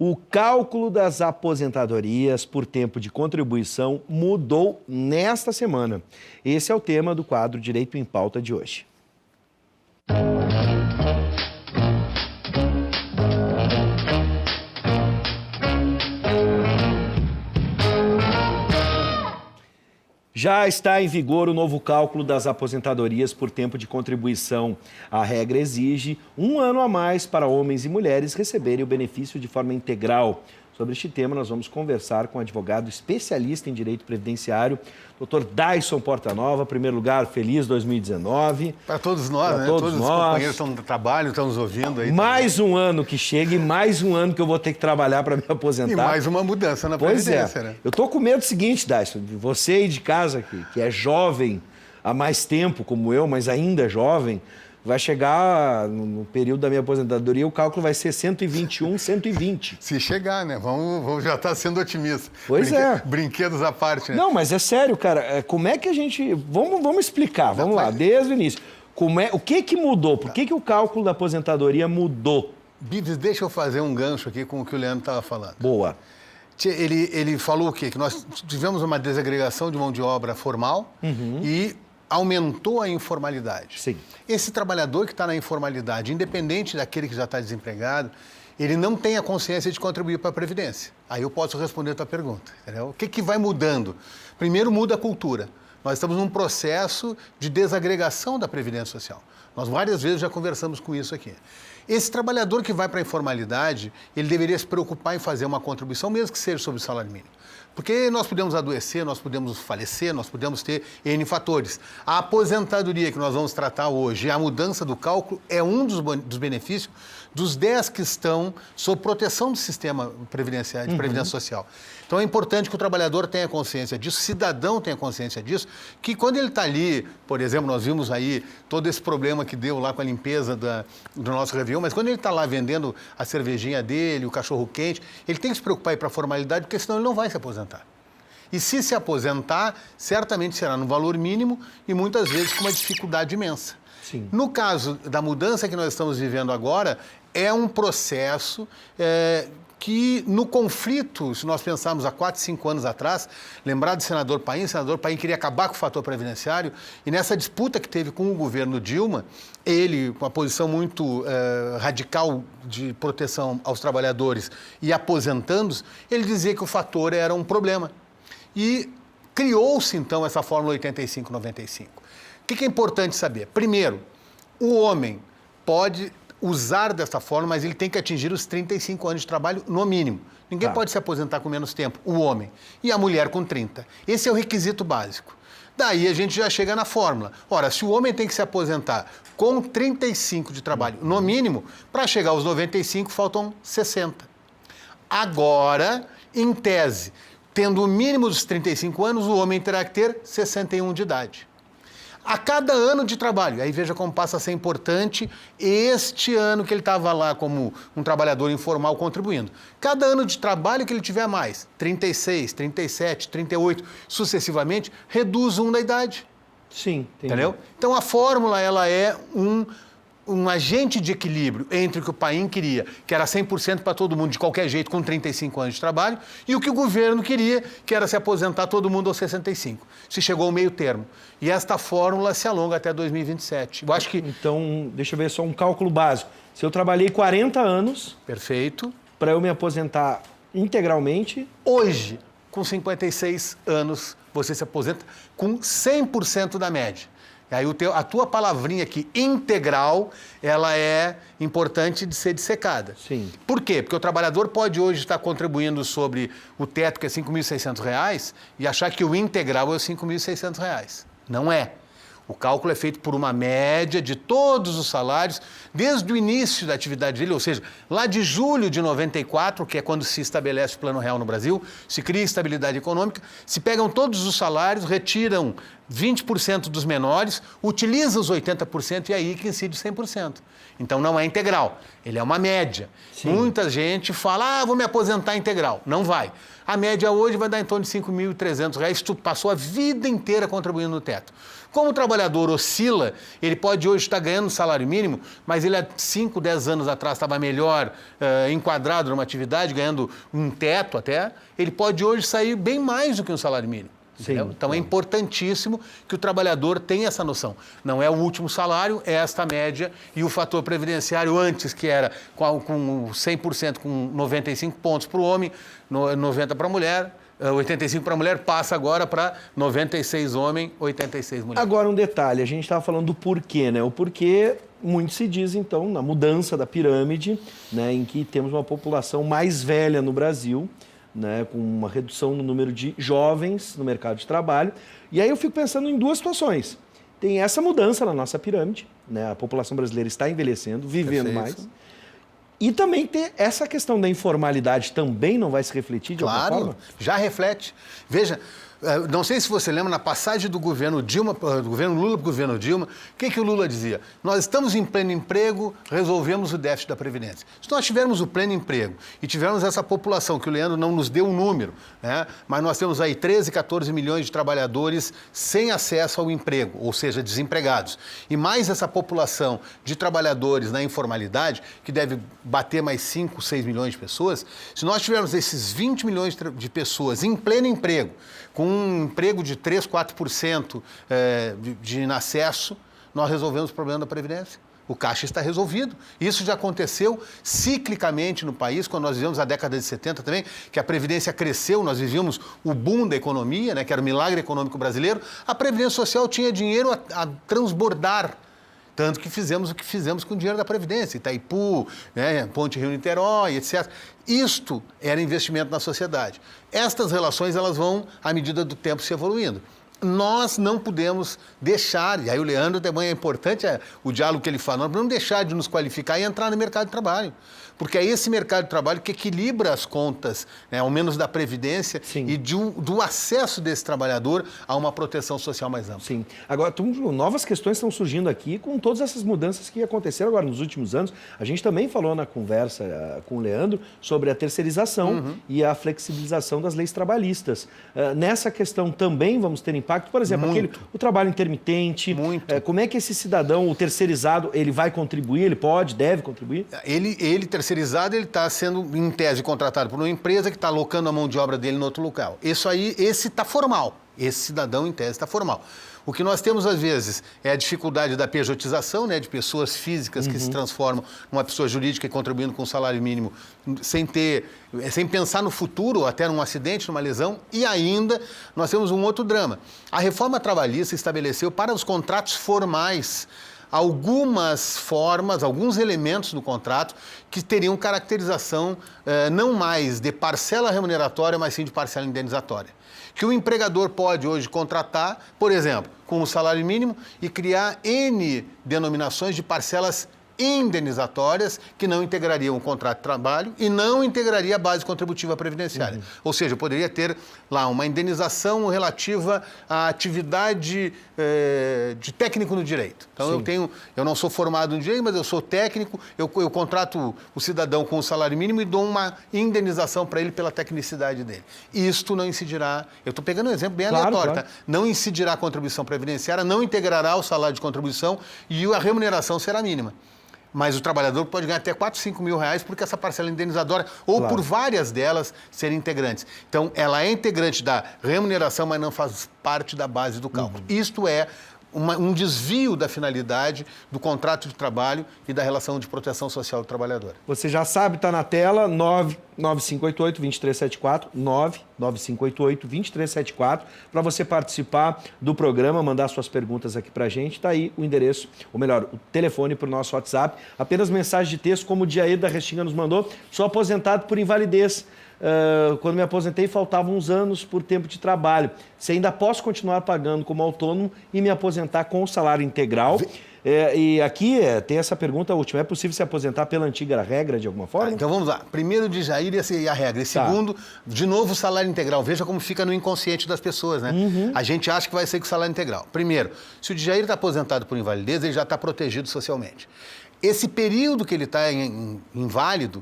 O cálculo das aposentadorias por tempo de contribuição mudou nesta semana. Esse é o tema do quadro Direito em Pauta de hoje. Já está em vigor o novo cálculo das aposentadorias por tempo de contribuição. A regra exige 1 ano a mais para homens e mulheres receberem o benefício de forma integral. Sobre este tema, nós vamos conversar com o advogado especialista em direito previdenciário, Dr. Daisson Portanova. Em primeiro lugar, feliz 2019. Para todos nós, né? Todos os companheiros estão no trabalho, estão nos ouvindo aí. Mais um ano que chega e mais um ano que eu vou ter que trabalhar para me aposentar. E mais uma mudança na Previdência, né? Eu estou com medo do seguinte, Daisson, você aí de casa, que é jovem há mais tempo como eu, mas ainda é jovem, vai chegar no período da minha aposentadoria, o cálculo vai ser 121, 120. Se chegar, né? Vamos já estar sendo otimista. Pois é. Brinquedos à parte, né? Não, mas é sério, cara. Como é que a gente... Vamos explicar, vamos lá, desde o início. O que mudou? Por que o cálculo da aposentadoria mudou? Bives, deixa eu fazer um gancho aqui com o que o Leandro estava falando. Boa. Ele falou o quê? Que nós tivemos uma desagregação de mão de obra formal e aumentou a informalidade. Sim. Esse trabalhador que está na informalidade, independente daquele que já está desempregado, ele não tem a consciência de contribuir para a Previdência. Aí eu posso responder a tua pergunta. Entendeu? O que vai mudando? Primeiro, muda a cultura. Nós estamos num processo de desagregação da Previdência Social. Nós várias vezes já conversamos com isso aqui. Esse trabalhador que vai para a informalidade, ele deveria se preocupar em fazer uma contribuição, mesmo que seja sobre o salário mínimo. Porque nós podemos adoecer, nós podemos falecer, nós podemos ter N fatores. A aposentadoria que nós vamos tratar hoje, a mudança do cálculo, é um dos benefícios dos 10 que estão sob proteção do sistema previdenciário, de previdência social. Então é importante que o trabalhador tenha consciência disso, o cidadão tenha consciência disso, que quando ele está ali, por exemplo, nós vimos aí todo esse problema que deu lá com a limpeza do nosso Réveillon, mas quando ele está lá vendendo a cervejinha dele, o cachorro quente, ele tem que se preocupar em ir para a formalidade, porque senão ele não vai se aposentar. E se aposentar, certamente será no valor mínimo e muitas vezes com uma dificuldade imensa. Sim. No caso da mudança que nós estamos vivendo agora, é um processo que no conflito, se nós pensarmos há 4, 5 anos atrás, lembrar do senador Paim queria acabar com o fator previdenciário, e nessa disputa que teve com o governo Dilma, ele, com uma posição muito radical de proteção aos trabalhadores e aposentando-os, ele dizia que o fator era um problema. E criou-se, então, essa fórmula 85-95. O que é importante saber? Primeiro, o homem pode usar dessa forma, mas ele tem que atingir os 35 anos de trabalho no mínimo. Ninguém pode se aposentar com menos tempo, o homem. E a mulher com 30. Esse é o requisito básico. Daí a gente já chega na fórmula. Ora, se o homem tem que se aposentar com 35 de trabalho no mínimo, para chegar aos 95 faltam 60. Agora, em tese, tendo o mínimo dos 35 anos, o homem terá que ter 61 de idade. A cada ano de trabalho, aí veja como passa a ser importante este ano que ele estava lá como um trabalhador informal contribuindo. Cada ano de trabalho que ele tiver mais, 36, 37, 38, sucessivamente, reduz da idade. Sim, entendi. Entendeu? Então a fórmula ela é um agente de equilíbrio entre o que o Paim queria, que era 100% para todo mundo, de qualquer jeito, com 35 anos de trabalho, e o que o governo queria, que era se aposentar todo mundo aos 65. Se chegou ao meio termo. E esta fórmula se alonga até 2027. Eu acho que... Então, deixa eu ver só um cálculo básico. Se eu trabalhei 40 anos... Perfeito. Para eu me aposentar integralmente... Hoje, com 56 anos, você se aposenta com 100% da média. Aí a tua palavrinha aqui, integral, ela é importante de ser dissecada. Sim. Por quê? Porque o trabalhador pode hoje estar contribuindo sobre o teto, que é R$ 5.600, e achar que o integral é R$ 5.600. Não é. O cálculo é feito por uma média de todos os salários desde o início da atividade dele, ou seja, lá de julho de 94, que é quando se estabelece o Plano Real no Brasil, se cria estabilidade econômica, se pegam todos os salários, retiram 20% dos menores utiliza os 80% e aí que incide 100%. Então, não é integral, ele é uma média. Sim. Muita gente fala, vou me aposentar integral. Não vai. A média hoje vai dar em torno de R$ 5.300, tu passou a vida inteira contribuindo no teto. Como o trabalhador oscila, ele pode hoje estar ganhando salário mínimo, mas ele há 5, 10 anos atrás estava melhor enquadrado numa atividade, ganhando um teto até, ele pode hoje sair bem mais do que um salário mínimo. Sim, então é importantíssimo que o trabalhador tenha essa noção. Não é o último salário, é esta média e o fator previdenciário antes, que era com 100%, com 95 pontos para o homem, 90 para a mulher, 85 para a mulher, passa agora para 96 homem, 86 mulher. Agora um detalhe, a gente estava falando do porquê, né? O porquê, muito se diz então, na mudança da pirâmide, né, em que temos uma população mais velha no Brasil, né, com uma redução no número de jovens no mercado de trabalho. E aí eu fico pensando em duas situações. Tem essa mudança na nossa pirâmide, né, a população brasileira está envelhecendo, vivendo mais. E também tem essa questão da informalidade também não vai se refletir de alguma forma? Claro, já reflete. Veja, não sei se você lembra, na passagem do governo Dilma, do governo Lula para o governo Dilma, o que o Lula dizia? Nós estamos em pleno emprego, resolvemos o déficit da Previdência. Se nós tivermos o pleno emprego e tivermos essa população, que o Leandro não nos deu um número, né? Mas nós temos aí 13, 14 milhões de trabalhadores sem acesso ao emprego, ou seja, desempregados. E mais essa população de trabalhadores na informalidade, que deve bater mais 5, 6 milhões de pessoas, se nós tivermos esses 20 milhões de pessoas em pleno emprego, com um emprego de 3, 4% de inacesso, nós resolvemos o problema da Previdência. O caixa está resolvido. Isso já aconteceu ciclicamente no país, quando nós vivemos a década de 70 também, que a Previdência cresceu, nós vivíamos o boom da economia, né, que era o milagre econômico brasileiro. A Previdência Social tinha dinheiro a transbordar. Tanto que fizemos o que fizemos com o dinheiro da Previdência, Itaipu, né, Ponte Rio-Niterói, etc. Isto era investimento na sociedade. Estas relações elas vão, à medida do tempo, se evoluindo. Nós não podemos deixar, e aí o Leandro também é importante o diálogo que ele fala, nós não podemos deixar de nos qualificar e entrar no mercado de trabalho. Porque é esse mercado de trabalho que equilibra as contas, né, ao menos da Previdência, sim, e do acesso desse trabalhador a uma proteção social mais ampla. Sim. Agora, novas questões estão surgindo aqui com todas essas mudanças que aconteceram agora nos últimos anos. A gente também falou na conversa com o Leandro sobre a terceirização e a flexibilização das leis trabalhistas. Nessa questão também vamos ter impacto, por exemplo, o trabalho intermitente. Como é que esse cidadão, o terceirizado, ele vai contribuir, ele pode, deve contribuir? Ele terceirizado, ele está sendo, em tese, contratado por uma empresa que está alocando a mão de obra dele em outro local. Isso aí, esse está formal. Esse cidadão, em tese, está formal. O que nós temos, às vezes, é a dificuldade da pejotização, né, de pessoas físicas que se transformam numa pessoa jurídica e contribuindo com um salário mínimo sem pensar no futuro, ou até num acidente, numa lesão. E ainda, nós temos um outro drama. A reforma trabalhista estabeleceu para os contratos formais algumas formas, alguns elementos do contrato que teriam caracterização não mais de parcela remuneratória, mas sim de parcela indenizatória. Que o empregador pode hoje contratar, por exemplo, com o salário mínimo e criar N denominações de parcelas indenizatórias que não integrariam o contrato de trabalho e não integraria a base contributiva previdenciária. Ou seja, eu poderia ter lá uma indenização relativa à atividade de técnico no direito. Então, eu não sou formado no direito, mas eu sou técnico, eu contrato o cidadão com o salário mínimo e dou uma indenização para ele pela tecnicidade dele. Isto não incidirá, eu estou pegando um exemplo bem aleatório, tá? Não incidirá a contribuição previdenciária, não integrará o salário de contribuição e a remuneração será mínima. Mas o trabalhador pode ganhar até 4, 5 mil reais porque essa parcela indenizatória, ou por várias delas, serem integrantes. Então, ela é integrante da remuneração, mas não faz parte da base do cálculo. Isto é um desvio da finalidade do contrato de trabalho e da relação de proteção social do trabalhador. Você já sabe, está na tela, 99588-2374, 99588-2374, para você participar do programa, mandar suas perguntas aqui para a gente. Está aí o endereço, ou melhor, o telefone para o nosso WhatsApp. Apenas mensagem de texto, como o Diair da Restinga nos mandou, sou aposentado por invalidez. Quando me aposentei, faltavam uns anos por tempo de trabalho. Se ainda posso continuar pagando como autônomo e me aposentar com o salário integral. E aqui tem essa pergunta última. É possível se aposentar pela antiga regra de alguma forma? Então vamos lá. Primeiro de Jair e a regra. E segundo, de novo, o salário integral. Veja como fica no inconsciente das pessoas, né? A gente acha que vai ser com o salário integral. Primeiro, se o Jair está aposentado por invalidez, ele já está protegido socialmente. Esse período que ele está inválido,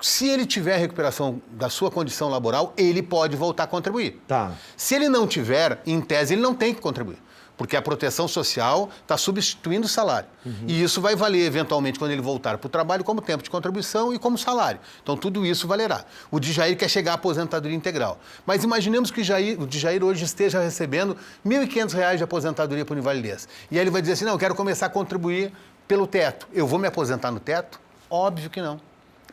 se ele tiver recuperação da sua condição laboral, ele pode voltar a contribuir. Tá. Se ele não tiver, em tese, ele não tem que contribuir. Porque a proteção social está substituindo o salário. E isso vai valer, eventualmente, quando ele voltar para o trabalho, como tempo de contribuição e como salário. Então, tudo isso valerá. O Djair quer chegar à aposentadoria integral. Mas imaginemos que o Djair hoje esteja recebendo R$ 1.500 de aposentadoria por invalidez. E aí ele vai dizer assim, não, eu quero começar a contribuir pelo teto. Eu vou me aposentar no teto? Óbvio que não.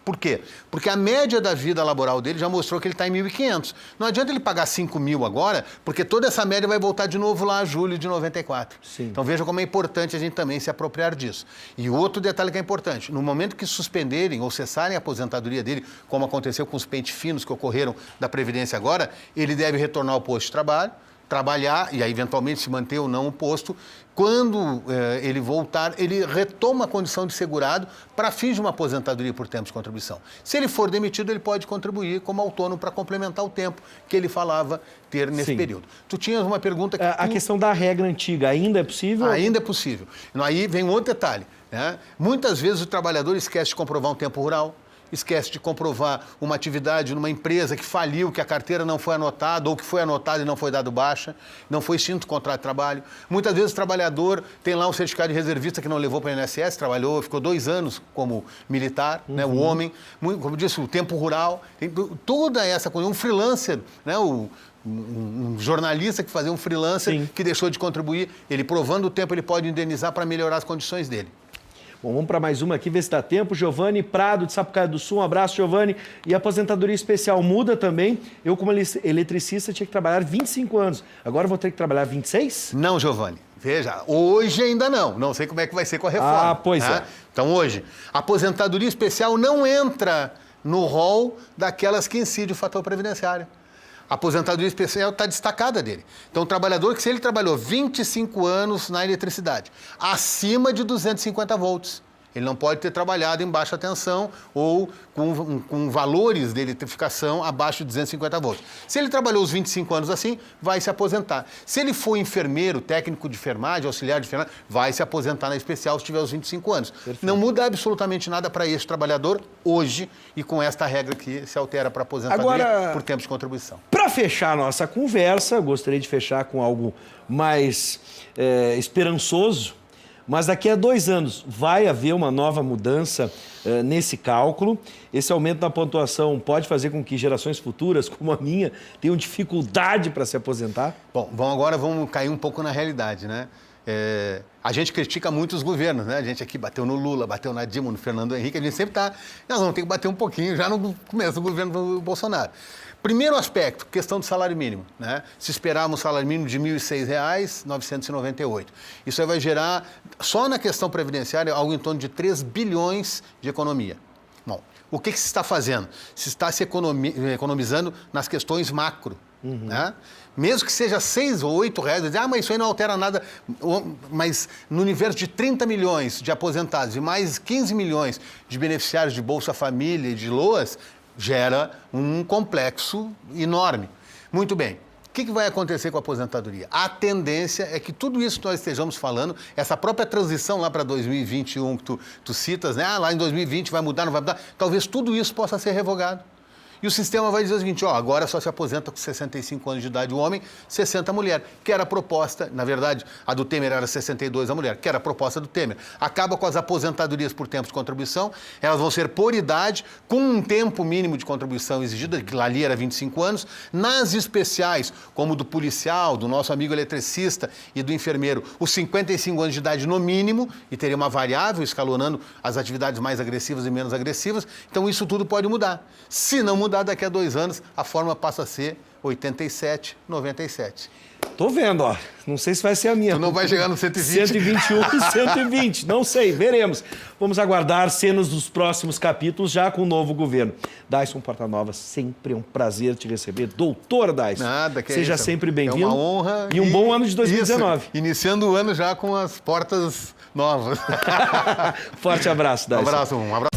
Por quê? Porque a média da vida laboral dele já mostrou que ele está em 1.500. Não adianta ele pagar 5.000 agora, porque toda essa média vai voltar de novo lá a julho de 94. Sim. Então veja como é importante a gente também se apropriar disso. E outro detalhe que é importante, no momento que suspenderem ou cessarem a aposentadoria dele, como aconteceu com os pente finos que ocorreram da Previdência agora, ele deve retornar ao posto de trabalho, trabalhar e aí eventualmente se manter ou não o posto. Quando ele voltar, ele retoma a condição de segurado para fins de uma aposentadoria por tempo de contribuição. Se ele for demitido, ele pode contribuir como autônomo para complementar o tempo que ele falava ter nesse período. Tu tinhas uma pergunta que... A questão da regra antiga, ainda é possível? Ainda é possível. Aí vem um outro detalhe, né? Muitas vezes o trabalhador esquece de comprovar um tempo rural, esquece de comprovar uma atividade numa empresa que faliu, que a carteira não foi anotada, ou que foi anotada e não foi dado baixa, não foi extinto o contrato de trabalho. Muitas vezes o trabalhador tem lá um certificado de reservista que não levou para o INSS, trabalhou, ficou 2 anos como militar, né, o homem, como disse, o tempo rural, tem toda essa coisa, um freelancer, né, um jornalista que fazia um freelancer, sim, que deixou de contribuir, ele provando o tempo, ele pode indenizar para melhorar as condições dele. Bom, vamos para mais uma aqui, ver se dá tempo. Giovanni Prado, de Sapucaia do Sul, um abraço, Giovanni. E a aposentadoria especial muda também? Eu, como eletricista, tinha que trabalhar 25 anos. Agora vou ter que trabalhar 26? Não, Giovanni. Veja, hoje ainda não. Não sei como é que vai ser com a reforma. Pois é. Então, hoje, a aposentadoria especial não entra no rol daquelas que incidem o fator previdenciário. A aposentadoria especial está destacada dele. Então, o trabalhador que, se ele trabalhou 25 anos na eletricidade, acima de 250 volts, ele não pode ter trabalhado em baixa tensão ou com valores de eletrificação abaixo de 250 volts. Se ele trabalhou os 25 anos assim, vai se aposentar. Se ele for enfermeiro, técnico de enfermagem, auxiliar de enfermagem, vai se aposentar na especial se tiver os 25 anos. Perfeito. Não muda absolutamente nada para esse trabalhador hoje e com esta regra que se altera para aposentadoria por tempo de contribuição. Para fechar a nossa conversa, eu gostaria de fechar com algo mais esperançoso. Mas daqui a 2 anos vai haver uma nova mudança nesse cálculo. Esse aumento na pontuação pode fazer com que gerações futuras, como a minha, tenham dificuldade para se aposentar? Bom, agora vamos cair um pouco na realidade, né? A gente critica muito os governos, né? A gente aqui bateu no Lula, bateu na Dilma, no Fernando Henrique, a gente sempre está... Nós vamos ter que bater um pouquinho já no começo do governo do Bolsonaro. Primeiro aspecto, questão do salário mínimo, né? Se esperarmos um salário mínimo de R$ 1.006,998. Isso aí vai gerar, só na questão previdenciária, algo em torno de 3 bilhões de economia. Bom, o que se está fazendo? Se está se economizando nas questões macro, né? Mesmo que seja 6 ou 8 reais, mas isso aí não altera nada. Mas no universo de 30 milhões de aposentados e mais 15 milhões de beneficiários de Bolsa Família e de LOAS, gera um complexo enorme. Muito bem. O que vai acontecer com a aposentadoria? A tendência é que tudo isso que nós estejamos falando, essa própria transição lá para 2021 que tu citas, né? Lá em 2020 vai mudar, não vai mudar. Talvez tudo isso possa ser revogado. E o sistema vai dizer o seguinte, agora só se aposenta com 65 anos de idade o homem, 60 a mulher, que era a proposta, na verdade, a do Temer era 62 a mulher, que era a proposta do Temer. Acaba com as aposentadorias por tempo de contribuição, elas vão ser por idade, com um tempo mínimo de contribuição exigido, que ali era 25 anos, nas especiais, como do policial, do nosso amigo eletricista e do enfermeiro, os 55 anos de idade no mínimo, e teria uma variável escalonando as atividades mais agressivas e menos agressivas, então isso tudo pode mudar. Se não mudar, mudar daqui a 2 anos, a fórmula passa a ser 87, 97. Tô vendo, ó. Não sei se vai ser a minha. Tu não vai chegar no 120. 121 e 120. Não sei, veremos. Vamos aguardar cenas dos próximos capítulos já com o novo governo. Dyson Portanova, sempre é um prazer te receber. Doutor Dyson. Nada, que seja isso. sempre bem-vindo. É uma honra. E um bom ano de 2019. Isso, iniciando o ano já com as portas novas. Forte abraço, Dyson. Um abraço.